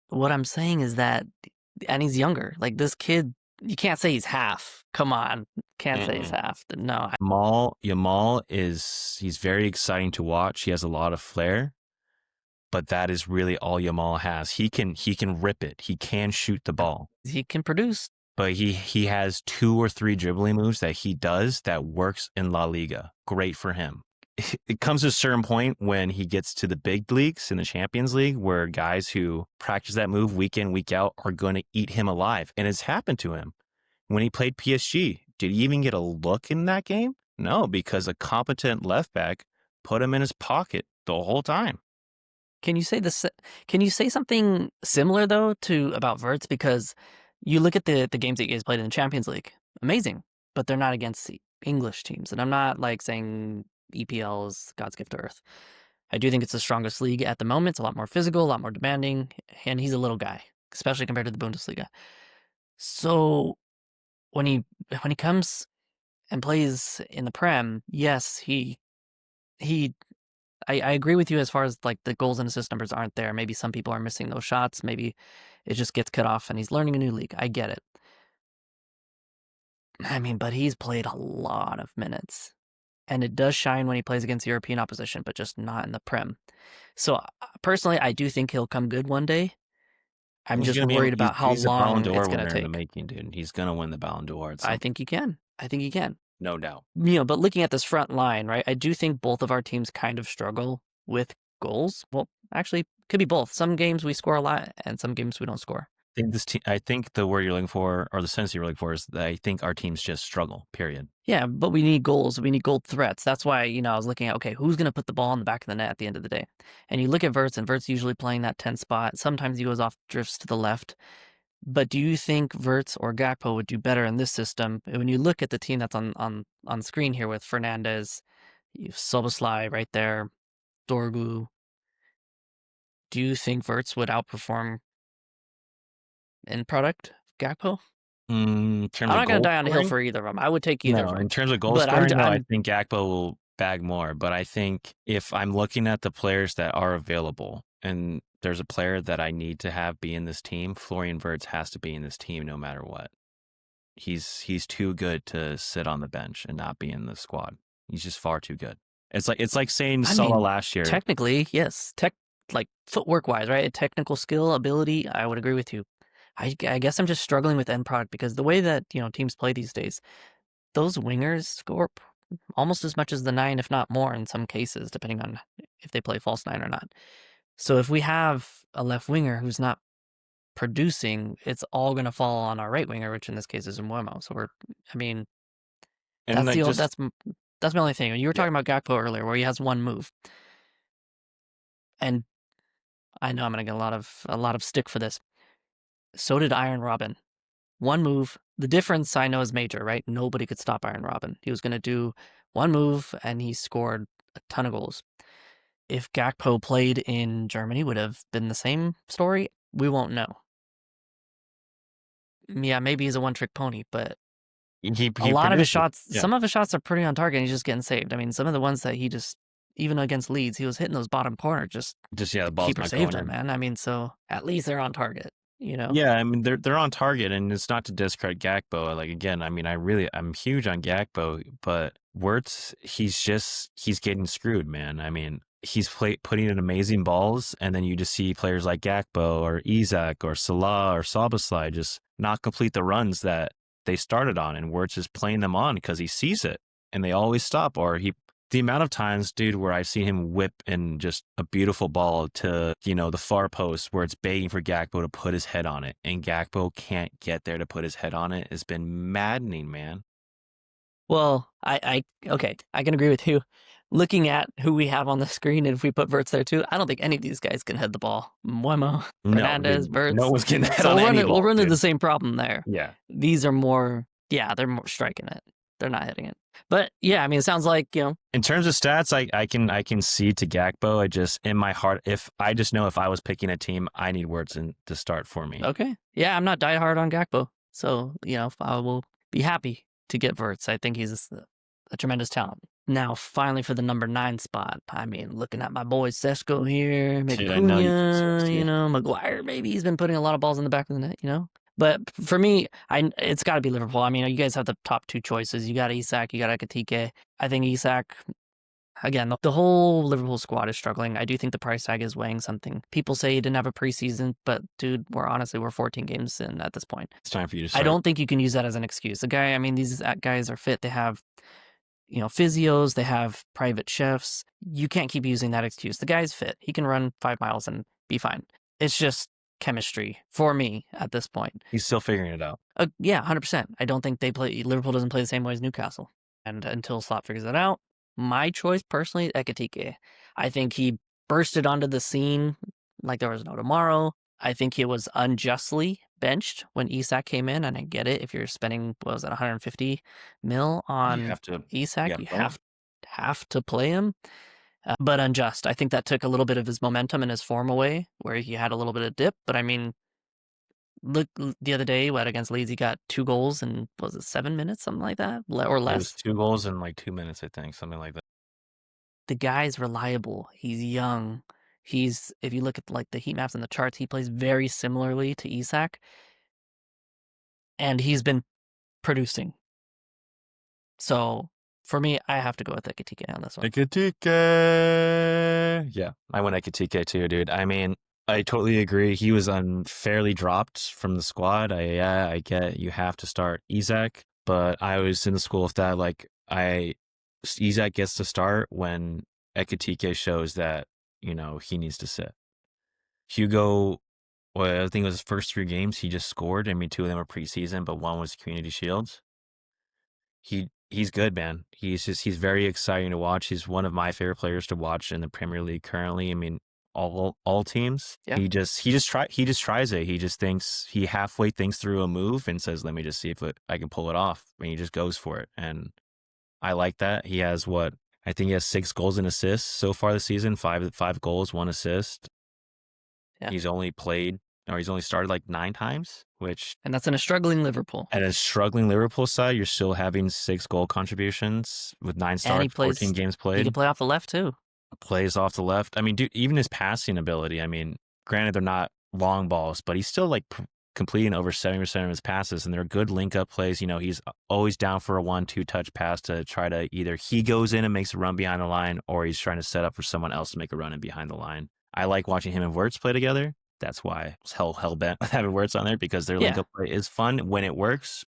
What I'm saying is that, and he's younger. Like, this kid, you can't say he's half. Come on. Can't say he's half. No. Yamal he's very exciting to watch. He has a lot of flair, but that is really all Yamal has. He can rip it. He can shoot the ball. He can produce. But he has 2 or 3 dribbling moves that he does that works in La Liga. Great for him. It comes to a certain point when he gets to the big leagues in the Champions League where guys who practice that move week in, week out are going to eat him alive. And it's happened to him. When he played PSG, did he even get a look in that game? No, because a competent left back put him in his pocket the whole time. Can you say something similar though about Wirtz? Because you look at the games that he has played in the Champions League, amazing, but they're not against the English teams. And I'm not like saying EPL is God's gift to earth. I do think it's the strongest league at the moment. It's a lot more physical, a lot more demanding, and he's a little guy, especially compared to the Bundesliga. So when he comes and plays in the Prem, yes, I agree with you as far as like the goals and assist numbers aren't there. Maybe some people are missing those shots. Maybe it just gets cut off and he's learning a new league. I get it. I mean, but he's played a lot of minutes. And it does shine when he plays against European opposition, but just not in the Prem. So personally, I do think he'll come good one day. I'm just worried about how long it's going to take. In the making, dude. He's going to win the Ballon d'Or. I think he can. No doubt. But looking at this front line, right, I do think both of our teams kind of struggle with goals. Well, actually, could be both. Some games we score a lot, and some games we don't score. think this team. I think the word you're looking for, or the sense you're looking for, is that I think our teams just struggle. Period. Yeah, but we need goals. We need goal threats. That's why, I was looking at, okay, who's going to put the ball in the back of the net at the end of the day? And you look at Verts, and Verts usually playing that 10 spot. Sometimes he goes off, drifts to the left. But do you think Verts or Gakpo would do better in this system? When you look at the team that's on screen here with Fernandez, Soboslai right there, Dorgu, do you think Verts would outperform in product Gakpo? In terms I'm of not going to goal die on the hill scoring, for either of them. I would take either of no. them. In terms of goal But scoring, though, I I'm think Gakpo will bag more. But I think if I'm looking at the players that are available, and there's a player that I need to have be in this team, Florian Wirtz has to be in this team no matter what. He's too good to sit on the bench and not be in the squad. He's just far too good. It's like saying I Salah mean, last year. technically, yes. Like footwork wise, right? Technical skill, ability, I would agree with you. I guess I'm just struggling with end product because the way that, teams play these days, those wingers score almost as much as the 9, if not more in some cases, depending on if they play false 9 or not. So if we have a left winger who's not producing, it's all going to fall on our right winger, which in this case is Mbeumo. So I mean, And like just that's my only thing. You were yeah, talking about Gakpo earlier, where he has one move, and I know I'm going to get a lot of stick for this. So did Iron Robin. One move. The difference I know is major, right? Nobody could stop Iron Robin. He was going to do one move, and he scored a ton of goals. If Gakpo played in Germany, would have been the same story. We won't know. Yeah, maybe he's a one-trick pony, but he a lot of his produces. shots, Yeah, some of his shots are pretty on target, and he's just getting saved. I mean, some of the ones that he just, even against Leeds, he was hitting those bottom corner, just the the ball's keeper not saved going him, in. man. I mean, so at least they're on target, you know? Yeah, I mean they're on target, and it's not to discredit Gakpo. Like again, I mean I'm huge on Gakpo, but Wirtz he's getting screwed, man. I mean putting in amazing balls, and then you just see players like Gakpo or Isak or Salah or Szoboszlai just not complete the runs that they started on, and Wirtz is playing them on because he sees it, and they always stop, or the amount of times, dude, where I've seen him whip in just a beautiful ball to, the far post where it's begging for Gakpo to put his head on it, and Gakpo can't get there to put his head on it, has been maddening, man. Well, okay, I can agree with you. Looking at who we have on the screen, and if we put Verts there too, I don't think any of these guys can head the ball. Muemo, No, Fernandez, dude, no Verts. one's getting that So on any we'll ball, run into the dude. same problem there. Yeah. These are more, yeah, they're more striking it. They're not hitting it. But yeah, I mean, it sounds like, In terms of stats, I can see to Gakpo. I just in my heart, if I just know if I was picking a team, I need Wirtz to start for me. okay. Yeah, I'm not diehard on Gakpo. So, I will be happy to get Verts. I think he's a tremendous talent. Now, finally, for the number 9 spot. I mean, looking at my boy Sesko here, maybe Dude, I know you Cunha, deserve to. Maguire, maybe he's been putting a lot of balls in the back of the net. But for me, it's got to be Liverpool. I mean, you guys have the top 2 choices. You got Isak, you got Ekitike. I think Isak, again, the whole Liverpool squad is struggling. I do think the price tag is weighing something. People say he didn't have a preseason, but dude, we're 14 games in at this point. It's time for you to I start. don't think you can use that as an excuse. These guys are fit. They have, physios, they have private chefs. You can't keep using that excuse. The guy's fit. He can run 5 miles and be fine. It's just chemistry for me at this point. He's still figuring it out. Yeah, 100%. I don't think Liverpool doesn't play the same way as Newcastle. And until Slot figures that out, my choice personally, Ekitike. I think he bursted onto the scene like there was no tomorrow. I think he was unjustly benched when Isak came in, and I get it. If you're spending, what was it, 150 mil You on have to. Isak, Yeah, you bro. have to play him. But unjust. I think that took a little bit of his momentum and his form away, where he had a little bit of dip. But I mean, look, the other day, against Leeds, he got 2 goals in, was it 7 minutes, something like that, or It was less. 2 goals in like 2 minutes, I think, something like that. The guy's reliable. He's young. If you look at like the heat maps and the charts, he plays very similarly to Isak, and he's been producing. So for me, I have to go with Ekitike on this one. Ekitike. Yeah, I went Ekitike too, dude. I mean, I totally agree. He was unfairly dropped from the squad. I get you have to start Isak, but I was in the school of that. Like, Isak gets to start when Ekitike shows that he needs to sit. Hugo well, I think it was his first 3 games, he just scored. I mean, 2 of them were preseason, but 1 was Community Shields. He's good, man. He's very exciting to watch. He's one of my favorite players to watch in the Premier League currently. I mean, all teams. Yeah. He just tries it. He just thinks he halfway thinks through a move and says, "Let me just see if I can pull it off." And he just goes for it. And I like that. He has what I think he has 6 goals and assists so far this season. Five goals, 1 assist. Yeah. He's only started like 9 times, which And that's in a struggling Liverpool. at a struggling Liverpool side, you're still having 6 goal contributions with 9 And he starts, 14 games He played. can play off the left too. Plays off the left. I mean, dude, even his passing ability. I mean, granted they're not long balls, but he's still like completing over 70% of his passes, and they're good link-up plays. You know, he's always down for a 1-2 touch pass to try to either he goes in and makes a run behind the line, or he's trying to set up for someone else to make a run in behind the line. I like watching him and Wirtz play together. That's why I was hell bent on having Wirtz on there, because their Yeah. link-up play is fun when it works.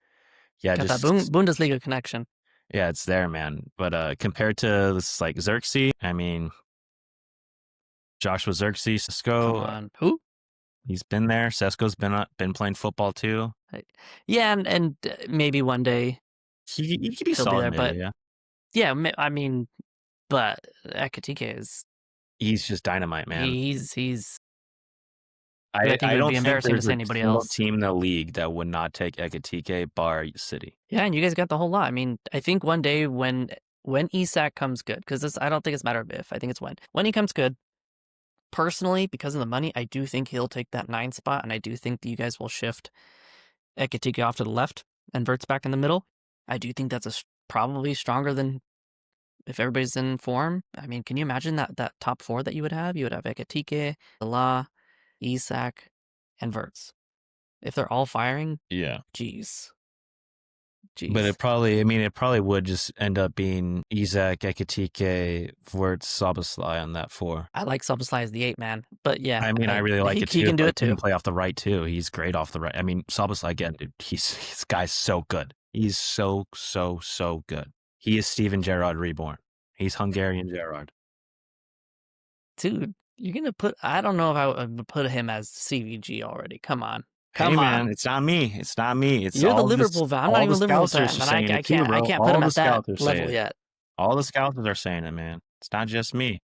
Yeah, Got just that Bundesliga connection. yeah, it's there, man. But compared to this like Xerxes, I mean, Joshua Xerxes, Come Cisco, on. Who? he's been there. Sesko's been playing football too. Yeah, and maybe one day He could be he'll be solid there. maybe, But yeah. yeah, I mean, but Ekatike is He's just dynamite, man. he's. I think I it would don't be think embarrassing to there's say a anybody single else. team in the league that would not take Ekatike bar City. Yeah, and you guys got the whole lot. I mean, I think one day when Isak comes good, because I don't think it's a matter of if. I think it's when. When he comes good, personally, because of the money, I do think he'll take that 9 spot, and I do think that you guys will shift Ekatike off to the left and Verts back in the middle. I do think that's probably stronger than if everybody's in form. I mean, can you imagine that top 4 that you would have? You would have Ekatike, Salah, Isak, and Verts. If they're all firing, Yeah. jeez. But it probably would just end up being Isak, Ekatike, Wirtz, Szoboszlai on that 4. I like Szoboszlai as the 8 man, but yeah, I mean, I really like it too. He can do but it he too. can play off the right too. He's great off the right. I mean, Szoboszlai again, dude. This guy's so good. He's so good. He is Steven Gerrard reborn. He's Hungarian Gerrard. Dude, you're gonna put. I don't know if I would put him as CVG already. Come on. Hey man, it's not me. It's not me. It's You're the all Liverpool fan. I'm all not the even a Liverpool scouters fan, are and saying it too, bro. I can't All put him the at that scouts are saying level it. yet. All the scouters are saying it, man. It's not just me.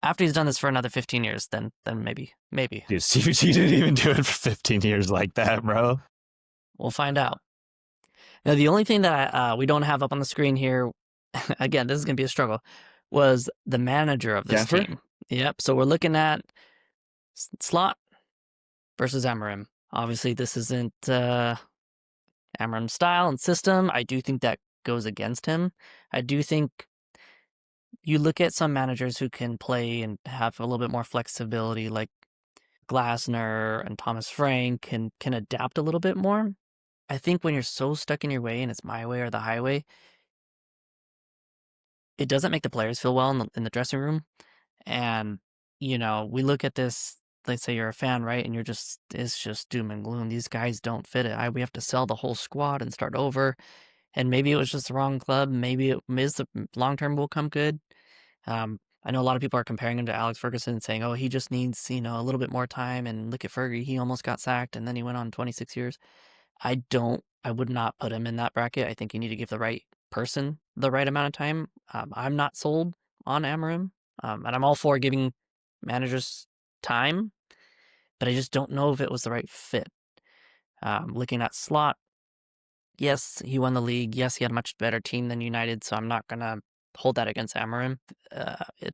After he's done this for another 15 years, then maybe. Dude, CVG didn't even do it for 15 years like that, bro. We'll find out. Now, the only thing that we don't have up on the screen here, again, this is gonna be a struggle, was the manager of this Denver? team. Yep. So we're looking at Slot versus Amorim. Obviously, this isn't Amorim's style and system. I do think that goes against him. I do think you look at some managers who can play and have a little bit more flexibility, like Glasner and Thomas Frank, can adapt a little bit more. I think when you're so stuck in your way and it's my way or the highway, it doesn't make the players feel well in the dressing room. And, we look at this, let's say you're a fan, right? And it's just doom and gloom. These guys don't fit it. We have to sell the whole squad and start over. And maybe it was just the wrong club. Maybe it is the long term will come good. I know a lot of people are comparing him to Alex Ferguson and saying, oh, he just needs, a little bit more time. And look at Fergie. He almost got sacked and then he went on 26 years. I would not put him in that bracket. I think you need to give the right person the right amount of time. I'm not sold on Amorim. And I'm all for giving managers time, but I just don't know if it was the right fit. Looking at Slot, yes, he won the league. Yes, he had a much better team than United, so I'm not going to hold that against Amorim.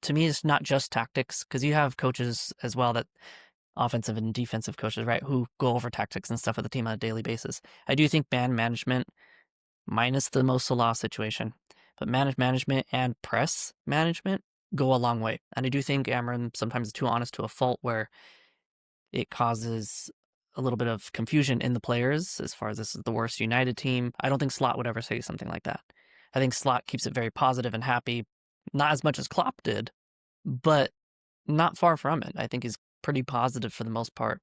To me, it's not just tactics, because you have coaches as well, that offensive and defensive coaches, right, who go over tactics and stuff with the team on a daily basis. I do think man management, minus the Mo Salah situation, but management and press management go a long way. And I do think Amorim sometimes is too honest to a fault, where it causes a little bit of confusion in the players as far as this is the worst United team. I don't think Slot would ever say something like that. I think Slot keeps it very positive and happy, not as much as Klopp did, but not far from it. I think he's pretty positive for the most part.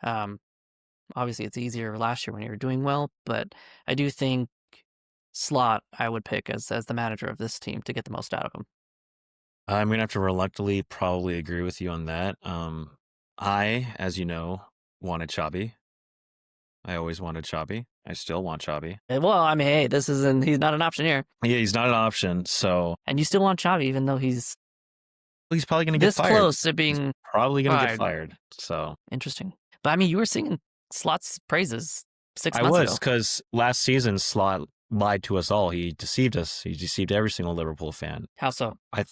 Obviously, it's easier last year when you were doing well, but I do think Slot I would pick as the manager of this team to get the most out of him. I'm going to have to reluctantly probably agree with you on that. I, as you know, wanted Xabi. I always wanted Xabi. I still want Xabi. Well, I mean, hey, he's not an option here. Yeah, he's not an option. So And you still want Xavi, even though he's probably going to get this fired. close to He's being probably going to get fired. fired. So Interesting. But I mean, you were singing Slot's praises 6 I months was, ago. because last season Slot lied to us all. He deceived us. He deceived every single Liverpool fan. How so? I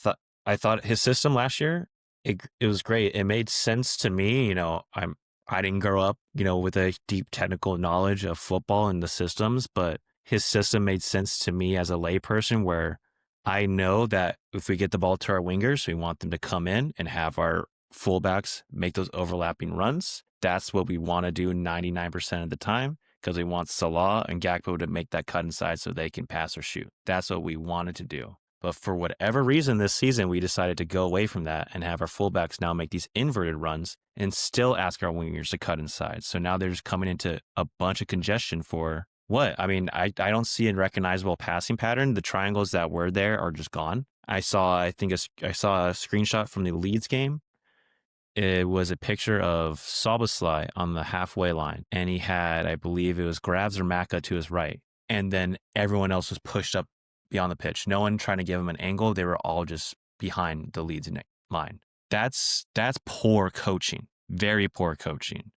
thought his system last year, it was great. It made sense to me. You know, I didn't grow up, you know, with a deep technical knowledge of football and the systems, but his system made sense to me as a layperson, where I know that if we get the ball to our wingers, we want them to come in and have our fullbacks make those overlapping runs. That's what we want to do 99% of the time, because we want Salah and Gakpo to make that cut inside so they can pass or shoot. That's what we wanted to do. But for whatever reason this season, we decided to go away from that and have our fullbacks now make these inverted runs and still ask our wingers to cut inside. So now they're just coming into a bunch of congestion for what? I mean, I don't see a recognizable passing pattern. The triangles that were there are just gone. I saw a screenshot from the Leeds game. It was a picture of Szoboszlai on the halfway line, and he had, I believe it was Graves or Maka to his right. And then everyone else was pushed up beyond the pitch. No one trying to give him an angle. They were all just behind the Leeds line. That's poor coaching. Very poor coaching.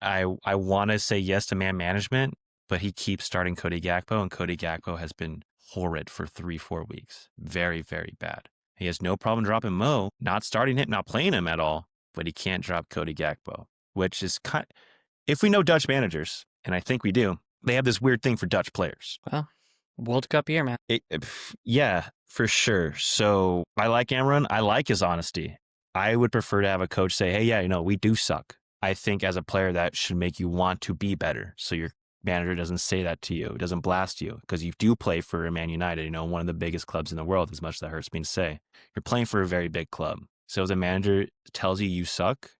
I want to say yes to man management, but he keeps starting Cody Gakpo, and Cody Gakpo has been horrid for 3-4 weeks. Very, very bad. He has no problem dropping Mo, not starting him, not playing him at all, but he can't drop Cody Gakpo, which is if we know Dutch managers, and I think we do, they have this weird thing for Dutch players. Well, World Cup year, man. Yeah, for sure. So I like Amron. I like his honesty. I would prefer to have a coach say, hey, yeah, you know, we do suck. I think as a player that should make you want to be better. So your manager doesn't say that to you, doesn't blast you, because you do play for Man United, you know, one of the biggest clubs in the world, as much as that hurts me to say. You're playing for a very big club. So if the manager tells you suck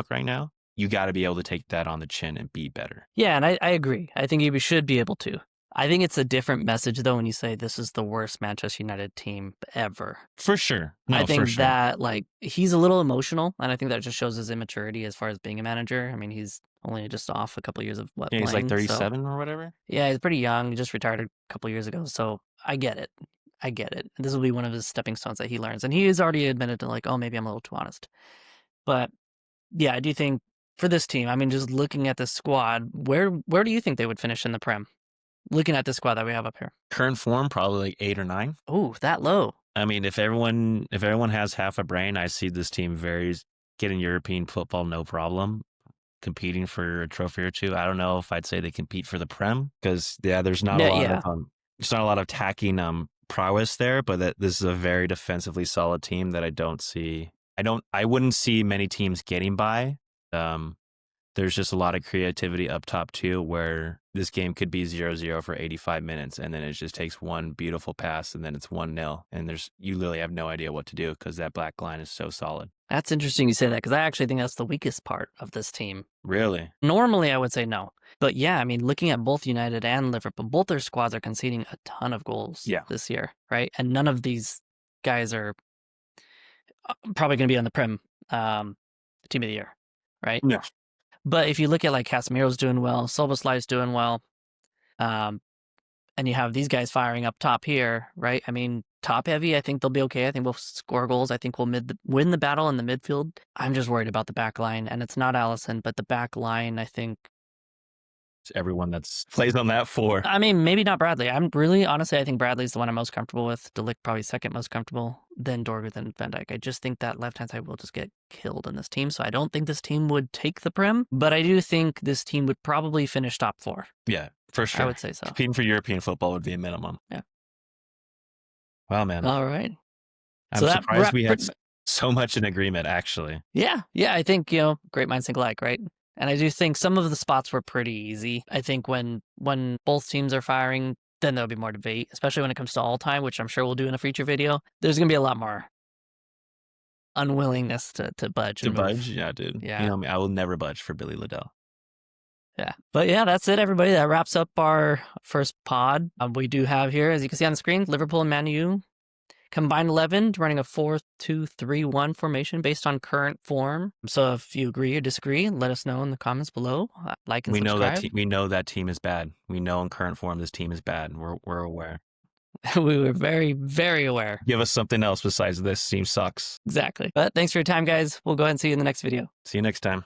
right now, you got to be able to take that on the chin and be better. Yeah, and I agree. I think you should be able to. I think it's a different message, though, when you say this is the worst Manchester United team ever. For sure. No, I think for sure. that, like, he's a little emotional, and I think that just shows his immaturity as far as being a manager. I mean, he's only just off a couple of years of Yeah, he's playing, like 37 or whatever. Yeah, he's pretty young. He just retired a couple of years ago, so I get it. This will be one of his stepping stones that he learns, and he has already admitted to, like, oh, maybe I'm a little too honest. But yeah, I do think for this team, I mean, just looking at the squad, where do you think they would finish in the Prem? Looking at the squad that we have up here. Current form, probably like 8 or 9. Oh, that low. I mean, if everyone has half a brain, I see this team getting European football, no problem, competing for a trophy or two. I don't know if I'd say they compete for the Prem, because there's not a lot of attacking prowess there, but that this is a very defensively solid team that I wouldn't see many teams getting by. There's just a lot of creativity up top too, where this game could be 0-0 for 85 minutes, and then it just takes one beautiful pass, and then it's 1-0, and you literally have no idea what to do because that back line is so solid. That's interesting you say that, because I actually think that's the weakest part of this team. Really? Normally, I would say no. But yeah, I mean, looking at both United and Liverpool, both their squads are conceding a ton of goals this year, right? And none of these guys are probably going to be on the Prem team of the year, right? No. But if you look at, like, Casemiro's doing well, Szoboszlai's doing well, and you have these guys firing up top here, right? I mean, top heavy, I think they'll be okay. I think we'll score goals. I think we'll win the battle in the midfield. I'm just worried about the back line, and it's not Allison, but the back line, I think. It's everyone that plays on that 4. I mean, maybe not Bradley. Honestly, I think Bradley's the one I'm most comfortable with. De Ligt probably second most comfortable, then Dorgu, then Van Dijk. I just think that left-hand side will just get killed in this team, so I don't think this team would take the Prem, but I do think this team would probably finish top 4. Yeah, for sure. I would say so. Competing for European football would be a minimum. Yeah. Wow, man. All right. I'm surprised we had so much in agreement, actually. Yeah, I think, great minds think alike, right? And I do think some of the spots were pretty easy. I think when both teams are firing, then there'll be more debate, especially when it comes to all-time, which I'm sure we'll do in a future video. There's going to be a lot more unwillingness to budge. To budge? Yeah, dude. Yeah. You know me, I will never budge for Billy Liddell. Yeah. But yeah, that's it, everybody. That wraps up our first pod. We do have here, as you can see on the screen, Liverpool and Man U combined 11, running a 4-2-3-1 formation based on current form. So if you agree or disagree, let us know in the comments below. Like and subscribe. We know that team is bad. We know in current form this team is bad. We're aware. We were very, very aware. Give us something else besides this team sucks. Exactly. But thanks for your time, guys. We'll go ahead and see you in the next video. See you next time.